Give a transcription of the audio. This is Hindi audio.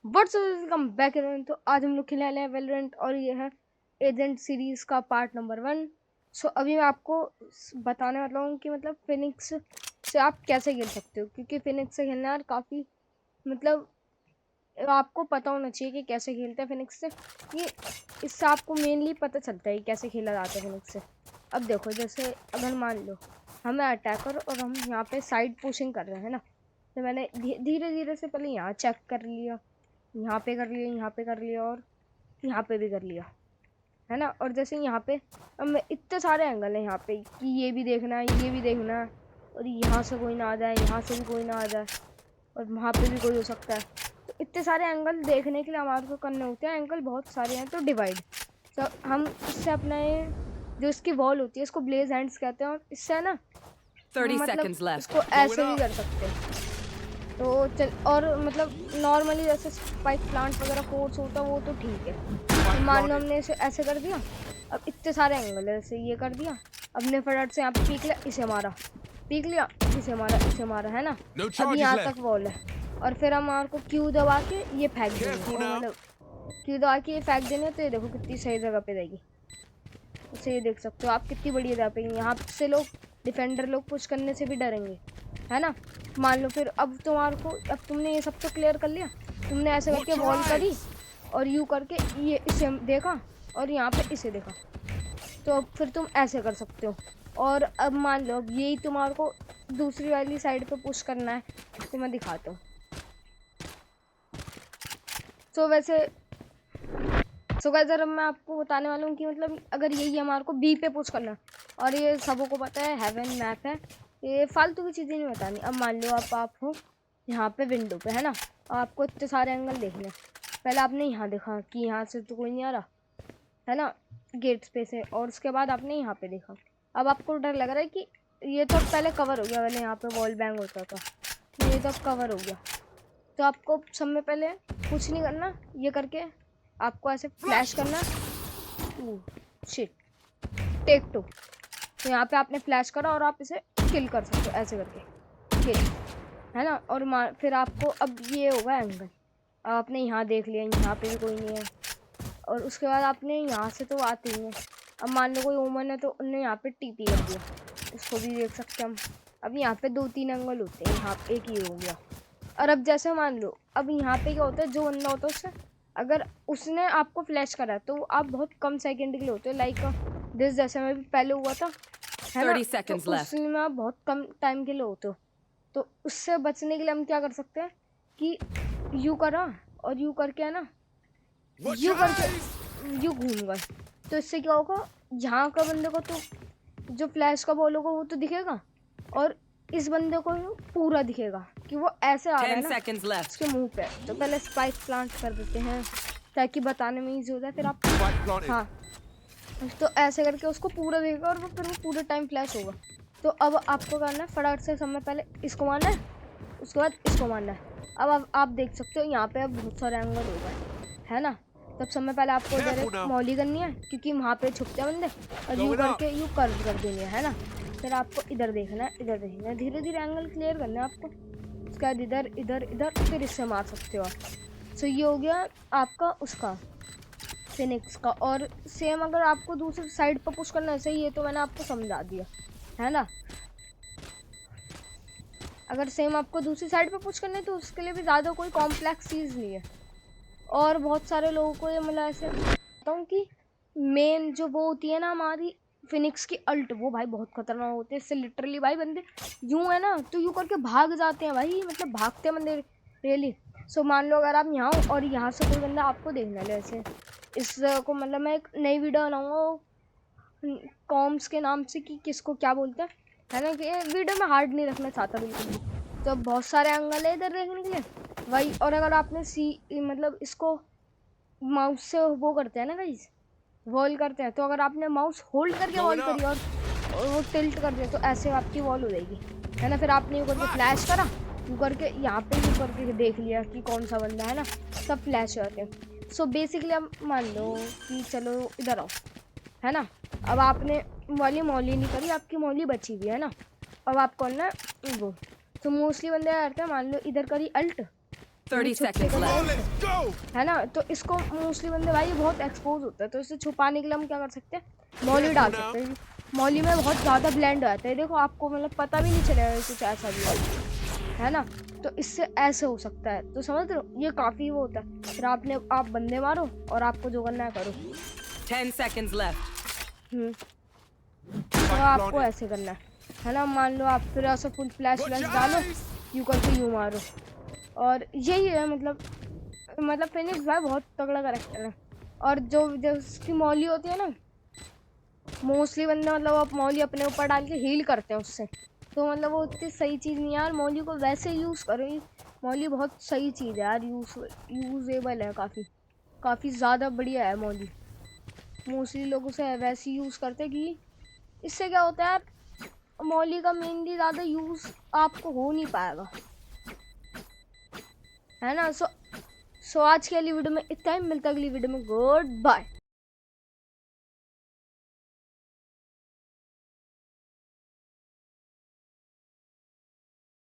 Welcome back. तो आज हम लोग खेलने वाले हैं वैलोरेंट और ये है एजेंट सीरीज का पार्ट नंबर 1। सो अभी मैं आपको बताने वाला हूँ कि मतलब फिनिक्स से आप कैसे खेल सकते हो, क्योंकि फिनिक्स से खेलना यार काफ़ी मतलब आपको पता होना चाहिए कि कैसे खेलते हैं फिनिक्स से। ये इससे आपको मेनली पता चलता है कैसे खेला जाता है फिनिक्स से। अब देखो, जैसे अगर मान लो हम हैं अटैकर और हम यहाँ पे साइड पुशिंग कर रहे हैं ना, तो मैंने धीरे धीरे से पहले यहाँ चेक कर लिया, यहाँ पे कर लिया, यहाँ पे कर लिया और यहाँ पे भी कर लिया, है ना। और जैसे यहाँ पे अब मैं इतने सारे एंगल हैं यहाँ पे कि ये भी देखना है, ये भी देखना है, और यहाँ से कोई ना आ जाए, यहाँ से भी कोई ना आ जाए, और वहाँ पे भी कोई हो सकता है। तो इतने सारे एंगल देखने के लिए हमारे को करने होते हैं, एंगल बहुत सारे हैं। तो डिवाइड, तो हम इससे अपना ये जो इसकी वॉल होती है इसको ब्लेज हैंड्स कहते हैं, और इससे ना 30 मतलब seconds left. इसको ऐसे भी कर सकते हैं। तो चल, और मतलब नॉर्मली जैसे स्पाइक प्लांट वगैरह फोर्स होता है वो तो ठीक है। तो मान लो हमने इसे ऐसे कर दिया, अब इतने सारे एंगल है, जैसे ये कर दिया, अपने फटाफट से यहाँ पे पीक लिया, इसे मारा, पीक लिया, इसे मारा, है ना। अब यहाँ तक वॉल है, और फिर हमारे को क्यू दबा के ये फेंक देंगे, मतलब क्यू दबा के ये फेंक देंगे। तो ये देखो कितनी सही जगह पे रहेगी, उसे ये देख सकते हो आप कितनी बढ़िया जगह पे। यहाँ से लोग डिफेंडर लोग पुश करने से भी डरेंगे, है ना। मान लो फिर अब तुम्हारे को, अब तुमने ये सब तो क्लियर कर लिया, तुमने ऐसे करके वॉल करी और यू करके ये इसे देखा और यहाँ पे इसे देखा, तो अब फिर तुम ऐसे कर सकते हो। और अब मान लो अब यही तुम्हारे को दूसरी वाली साइड पे पुश करना है, तो मैं दिखाता हूँ। तो वैसे गाइस अब मैं आपको बताने वाला हूँ कि मतलब अगर यही हमारे को बी पे पुश करना है, और ये सबों को पता है हेवन मैप है, ये फालतू की चीज़ें नहीं बतानी। अब मान लो आप हो यहाँ पे विंडो पे, है ना, और आपको इतने सारे एंगल देखने। पहले आपने यहाँ देखा कि यहाँ से तो कोई नहीं आ रहा, है ना, गेट्स पे से, और उसके बाद आपने यहाँ पे देखा। अब आपको डर लग रहा है कि ये तो पहले कवर हो गया, पहले यहाँ पे वॉल बैंग होता था, ये तो कवर हो गया। तो आपको सब में पहले कुछ नहीं करना, ये करके आपको ऐसे फ्लैश करना, शिट, टेक टू। तो यहाँ पे आपने फ्लैश करा और आप इसे किल कर सकते हो ऐसे करके, किल, है ना। और फिर आपको अब ये होगा एंगल, आपने यहाँ देख लिया, यहाँ पे भी कोई नहीं है, और उसके बाद आपने यहाँ से तो आते ही हैं। अब मान लो कोई वुमन है तो उन्होंने यहाँ पे टीपी कर दिया, इसको भी देख सकते हैं हम। अब यहाँ पे 2-3 एंगल होते हैं, यहाँ एक ही हो गया। और अब जैसे मान लो अब यहाँ पे क्या होता है, जो बंदा होता है उससे अगर उसने आपको फ्लैश करा तो आप बहुत कम सेकंड के लिए होते हो, लाइक दिस जैसे में भी पहले हुआ था, है ना। 30 seconds तो left. उसमें आप बहुत कम टाइम के लिए होते हो। तो उससे बचने के लिए हम क्या कर सकते हैं कि यू करा और यू करके, है ना, यू करके यू घूम गए। तो इससे क्या होगा, यहाँ का बंदे को तो जो फ्लैश का बॉल होगा वो तो दिखेगा, और इस बंदे को पूरा दिखेगा कि वो ऐसे आ रहा है 10 ना seconds left. उसके मुंह पे। तो पहले स्पाइक प्लांट कर देते हैं ताकि बताने में ईजी हो जाए। फिर आप हाँ, तो ऐसे करके उसको पूरा देखेगा और फिर वो पूरे टाइम फ्लैश होगा। तो अब आपको करना है फटाफट से समय पहले इसको मारना है, उसके बाद इसको मारना है। अब आप देख सकते हो यहाँ पे अब बहुत सारे एंगल हो गए, है ना। तब समय पहले आपको इधर मौली करनी है, क्योंकि वहाँ पे छुपते हैं बंदे, और यू करके यू कर्व कर देनी है ना। फिर आपको इधर देखना है, इधर देखना है, धीरे धीरे एंगल क्लियर करना है आपको। उसके बाद इधर इधर इधर, फिर इससे मार सकते हो आप। सो ये हो गया आपका उसका फिनिक्स का। और सेम अगर आपको दूसरी साइड पर पुश करना है, सही है, तो मैंने आपको समझा दिया, है ना। अगर सेम आपको दूसरी साइड पे पुश करना है तो उसके लिए भी ज़्यादा कोई कॉम्प्लेक्स चीज़ नहीं है। और बहुत सारे लोगों को ये मतलब ऐसे बताता हूँ कि मेन जो वो होती है ना हमारी फिनिक्स की अल्ट, वो भाई बहुत खतरनाक होती है। इससे लिटरली भाई बंदे यूँ है ना तो यूँ करके भाग जाते हैं भाई, मतलब भागते हैं बंदे रियली। सो मान लो अगर आप यहाँ हो और यहाँ से कोई बंदा आपको देखना ले ऐसे, इसको मतलब मैं एक नई वीडियो बनाऊँगा कॉम्स के नाम से कि किसको क्या बोलते हैं, है ना, कि वीडियो में हार्ड नहीं रखना चाहता बिल्कुल भी। तो बहुत सारे एंगल है इधर देखने के लिए भाई। और अगर आपने मतलब इसको माउस से वो करते हैं ना गाइस, वॉल करते हैं, तो अगर आपने माउस होल्ड करके वॉल करी और वो टिल्ट कर दिया तो ऐसे आपकी वॉल हो जाएगी, है ना। फिर आपने ये करके फ्लैश करा, यू करके यहाँ पे यू करके देख लिया कि कौन सा बंदा है ना, सब फ्लैश हो जाते हैं। सो बेसिकली अब मान लो कि चलो इधर आओ, है ना। अब आपने वाली मौली नहीं करी, आपकी मौली बची हुई है ना। अब आपको ना वो तो मोस्टली बंदे क्या करते हैं, मान लो इधर करी अल्ट, 30 छुप के seconds कर left. ले, है ना। तो इसको मोस्टली बंदे भाई बहुत एक्सपोज होता है, तो इसे छुपाने के लिए हम क्या कर सकते हैं, मौली डाल सकते हैं। मौली में बहुत ज़्यादा ब्लेंड हो जाता है, देखो आपको मतलब पता भी नहीं चलेगा कुछ ऐसा भी है ना। तो इससे ऐसे हो सकता है, तो समझ रहे हो, ये काफ़ी वो होता है। फिर आप बंदे मारो और आपको जो करना है करो। 10 seconds left. तो आपको ऐसे करना है ना। मान लो आप फिर ऐसा फुल फ्लैश डालो, यू करके यूँ मारो, और यही है मतलब फिनिक्स भाई बहुत तगड़ा कैरेक्टर है। और जो उसकी मौली होती है ना, मोस्टली बंदे मतलब आप मौली अपने ऊपर डाल के हील करते हैं उससे, तो मतलब वो उतनी सही चीज़ नहीं है यार। मौली को वैसे यूज़ करो, मौली बहुत सही चीज़ है यार, यूजेबल है, काफ़ी ज़्यादा बढ़िया है मौली। मोस्टली लोग उसे वैसे यूज़ करते कि इससे क्या होता है यार, मौली का मेनली ज़्यादा यूज़ आपको हो नहीं पाएगा, है ना। सो आज के लिए वीडियो में इतना ही, मिलता है अगली वीडियो में, गुड बाय।